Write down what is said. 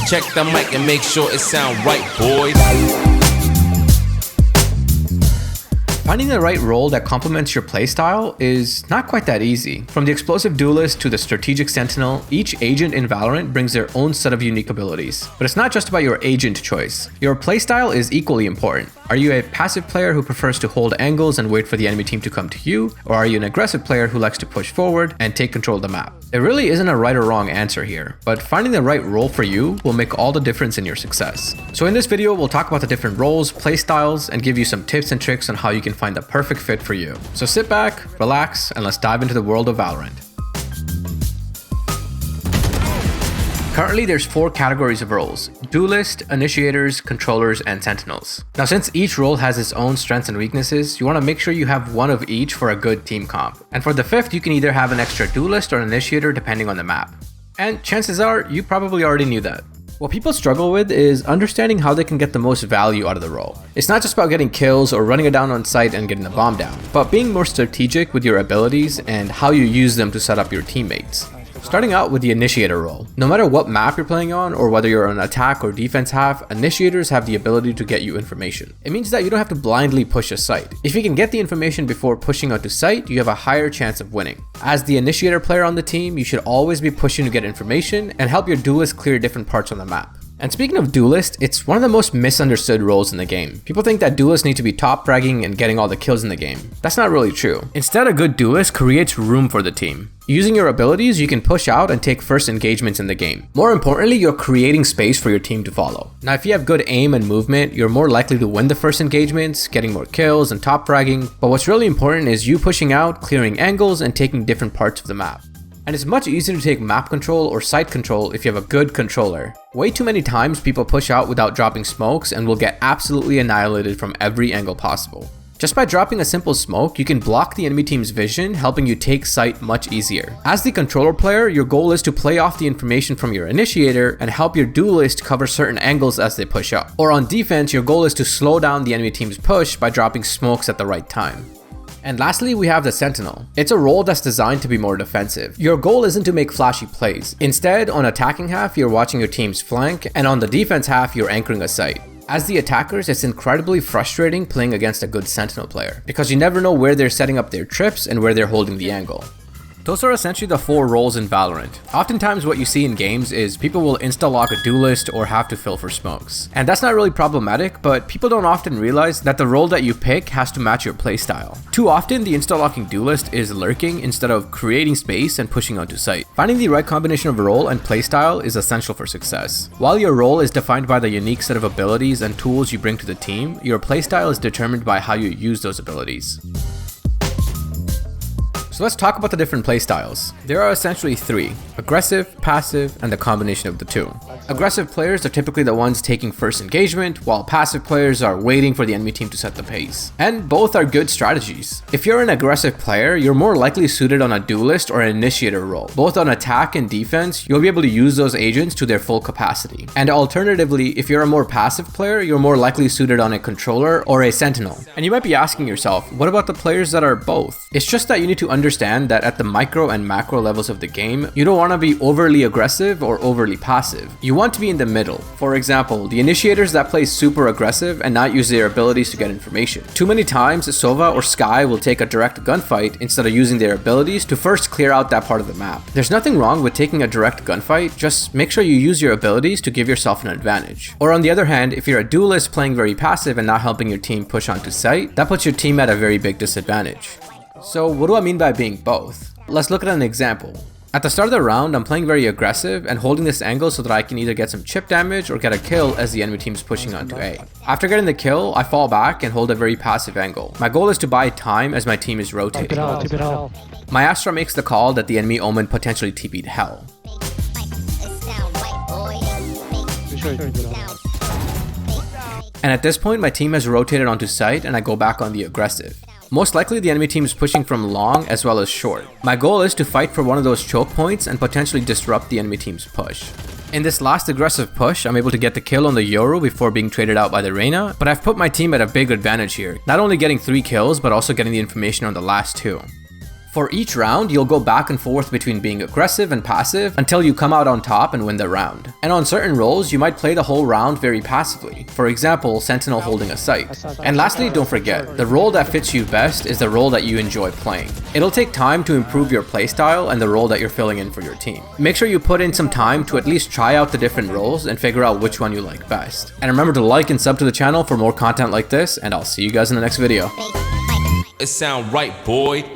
Check the mic and make sure it sound right, boys. Finding the right role that complements your playstyle is not quite that easy. From the explosive duelist to the strategic sentinel, each agent in Valorant brings their own set of unique abilities. But it's not just about your agent choice. Your playstyle is equally important. Are you a passive player who prefers to hold angles and wait for the enemy team to come to you? Or are you an aggressive player who likes to push forward and take control of the map? There really isn't a right or wrong answer here, but finding the right role for you will make all the difference in your success. So in this video, we'll talk about the different roles, playstyles, and give you some tips and tricks on how you can find the perfect fit for you. So sit back, relax, and let's dive into the world of Valorant. Currently, there's 4 categories of roles: Duelist, Initiators, Controllers, and Sentinels. Now, since each role has its own strengths and weaknesses, you want to make sure you have one of each for a good team comp. And for the 5th, you can either have an extra Duelist or an Initiator depending on the map. And chances are, you probably already knew that. What people struggle with is understanding how they can get the most value out of the role. It's not just about getting kills or running it down on site and getting the bomb down, but being more strategic with your abilities and how you use them to set up your teammates. Starting out with the Initiator role. No matter what map you're playing on, or whether you're on attack or defense half, Initiators have the ability to get you information. It means that you don't have to blindly push a site. If you can get the information before pushing onto site, you have a higher chance of winning. As the Initiator player on the team, you should always be pushing to get information and help your duelist clear different parts on the map. And speaking of Duelist, it's one of the most misunderstood roles in the game. People think that Duelists need to be top fragging and getting all the kills in the game. That's not really true. Instead, a good Duelist creates room for the team. Using your abilities, you can push out and take first engagements in the game. More importantly, you're creating space for your team to follow. Now, if you have good aim and movement, you're more likely to win the first engagements, getting more kills and top fragging. But what's really important is you pushing out, clearing angles, and taking different parts of the map. And it's much easier to take map control or site control if you have a good controller. Way too many times people push out without dropping smokes and will get absolutely annihilated from every angle possible. Just by dropping a simple smoke, you can block the enemy team's vision, helping you take site much easier. As the controller player, your goal is to play off the information from your Initiator and help your Duelist cover certain angles as they push up. Or on defense, your goal is to slow down the enemy team's push by dropping smokes at the right time. And lastly, we have the Sentinel. It's a role that's designed to be more defensive. Your goal isn't to make flashy plays. Instead, on attacking half, you're watching your team's flank, and on the defense half, you're anchoring a site. As the attackers, it's incredibly frustrating playing against a good Sentinel player, because you never know where they're setting up their trips and where they're holding the angle. Those are essentially the 4 roles in Valorant. Oftentimes what you see in games is people will insta-lock a duelist or have to fill for smokes. And that's not really problematic, but people don't often realize that the role that you pick has to match your playstyle. Too often, the insta-locking duelist is lurking instead of creating space and pushing onto site. Finding the right combination of role and playstyle is essential for success. While your role is defined by the unique set of abilities and tools you bring to the team, your playstyle is determined by how you use those abilities. So let's talk about the different playstyles. There are essentially 3: aggressive, passive, and the combination of the 2. Aggressive players are typically the ones taking first engagement, while passive players are waiting for the enemy team to set the pace. And both are good strategies. If you're an aggressive player, you're more likely suited on a Duelist or an Initiator role. Both on attack and defense, you'll be able to use those agents to their full capacity. And alternatively, if you're a more passive player, you're more likely suited on a Controller or a Sentinel. And you might be asking yourself, what about the players that are both? It's just that you need to understand that at the micro and macro levels of the game, you don't want to be overly aggressive or overly passive. You want to be in the middle. For example, the Initiators that play super aggressive and not use their abilities to get information. Too many times, Sova or Skye will take a direct gunfight instead of using their abilities to first clear out that part of the map. There's nothing wrong with taking a direct gunfight, just make sure you use your abilities to give yourself an advantage. Or on the other hand, if you're a Duelist playing very passive and not helping your team push onto site, that puts your team at a very big disadvantage. So what do I mean by being both? Let's look at an example. At the start of the round, I'm playing very aggressive and holding this angle so that I can either get some chip damage or get a kill as the enemy team is pushing onto A. After getting the kill, I fall back and hold a very passive angle. My goal is to buy time as my team is rotating. My Astra makes the call that the enemy Omen potentially TP'd Hell. And at this point, my team has rotated onto site and I go back on the aggressive. Most likely the enemy team is pushing from long as well as short. My goal is to fight for one of those choke points and potentially disrupt the enemy team's push. In this last aggressive push, I'm able to get the kill on the Yoru before being traded out by the Reyna, but I've put my team at a big advantage here, not only getting 3 kills but also getting the information on the last 2. For each round, you'll go back and forth between being aggressive and passive until you come out on top and win the round. And on certain roles, you might play the whole round very passively. For example, Sentinel holding a site. And lastly, don't forget, the role that fits you best is the role that you enjoy playing. It'll take time to improve your playstyle and the role that you're filling in for your team. Make sure you put in some time to at least try out the different roles and figure out which one you like best. And remember to like and sub to the channel for more content like this, and I'll see you guys in the next video. It sound right, boy.